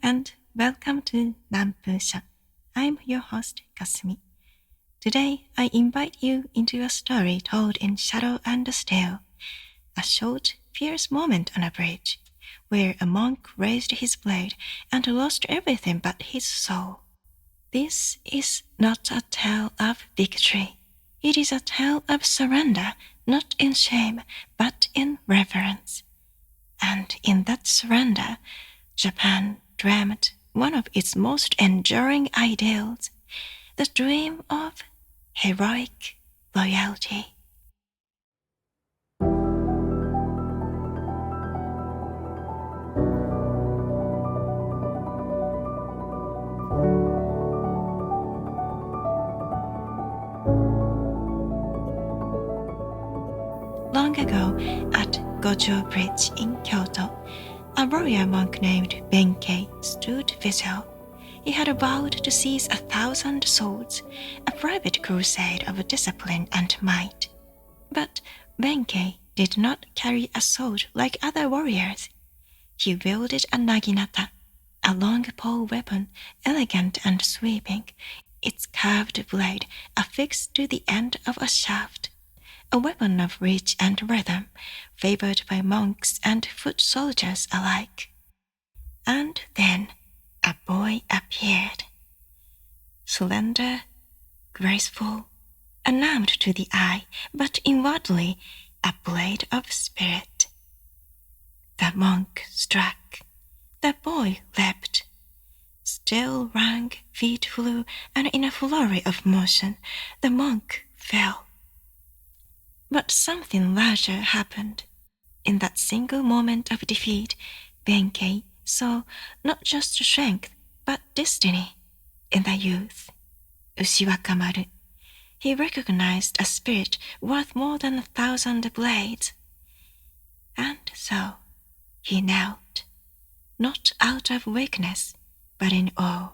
and welcome to Nanpusha. I'm your host, Kasumi. Today, I invite you into a story told in shadow and still, a short, fierce moment on a bridge, where a monk raised his blade and lost everything but his soul. This is not a tale of victory. It is a tale of surrender, not in shame, but in reverence. And in that surrender, Japan dreamed one of its most enduring ideals, the dream of heroic loyalty. Long ago, at Gojō Bridge in Kyoto, a warrior monk named Benkei stood vigil. He had vowed to seize 1,000 swords, a private crusade of discipline and might. But Benkei did not carry a sword like other warriors. He wielded a naginata, a long pole weapon, elegant and sweeping, its curved blade affixed to the end of a shaft. A weapon of reach and rhythm, favored by monks and foot soldiers alike. And then a boy appeared. Slender, graceful, unarmed to the eye, but inwardly a blade of spirit. The monk struck. The boy leapt. Steel rang, feet flew, and in a flurry of motion, the monk fell. But something larger happened. In that single moment of defeat, Benkei saw not just strength, but destiny in the youth. Ushiwakamaru. He recognized a spirit worth more than 1,000 blades. And so he knelt, not out of weakness, but in awe.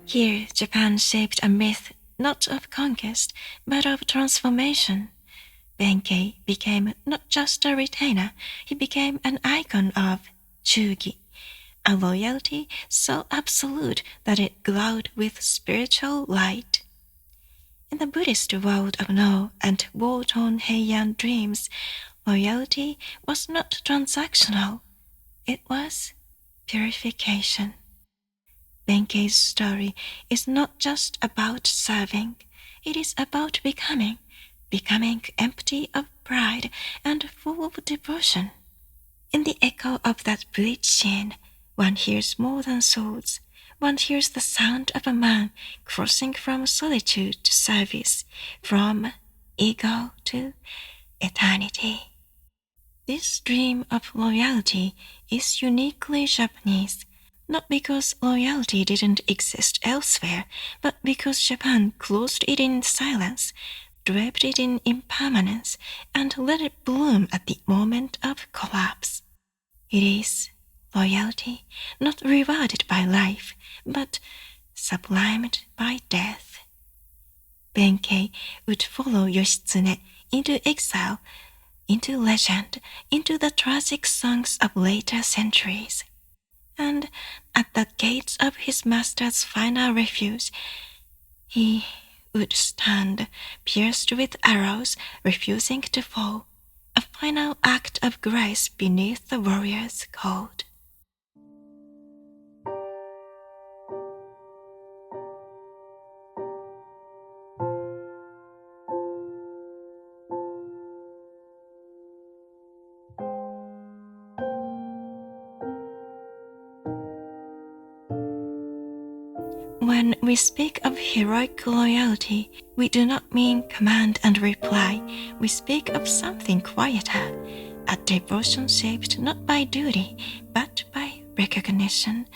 Here, Japan shaped a myth not of conquest, but of transformation. Benkei became not just a retainer, he became an icon of chugi, a loyalty so absolute that it glowed with spiritual light. In the Buddhist world of No and war-torn Heian dreams, loyalty was not transactional, it was purification. Benkei's story is not just about serving, it is about becoming empty of pride and full of devotion. In the echo of that bridge scene, one hears more than swords, one hears the sound of a man crossing from solitude to service, from ego to eternity. This dream of loyalty is uniquely Japanese, not because loyalty didn't exist elsewhere, but because Japan closed it in silence, draped it in impermanence, and let it bloom at the moment of collapse. It is loyalty, not rewarded by life, but sublimed by death. Benkei would follow Yoshitsune into exile, into legend, into the tragic songs of later centuries. And at the gates of his master's final refuge, he would stand, pierced with arrows, refusing to fall, a final act of grace beneath the warrior's code. When we speak of heroic loyalty, we do not mean command and reply. We speak of something quieter, a devotion shaped not by duty, but by recognition.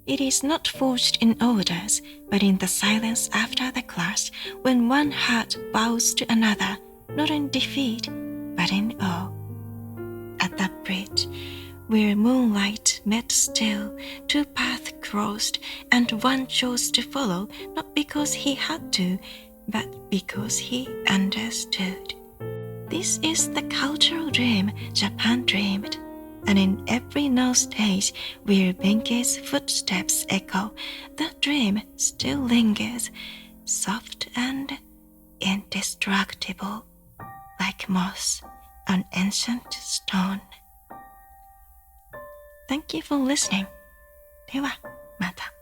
It is not forged in orders, but in the silence after the clash, when one heart bows to another, not in defeat, but in awe. At that bridge, where moonlight met still, two paths crossed, and one chose to follow, not because he had to, but because he understood. This is the cultural dream Japan dreamed, and in every now stage where Benkei's footsteps echo, the dream still lingers, soft and indestructible, like moss on ancient stone. Thank you for listening. ではまた。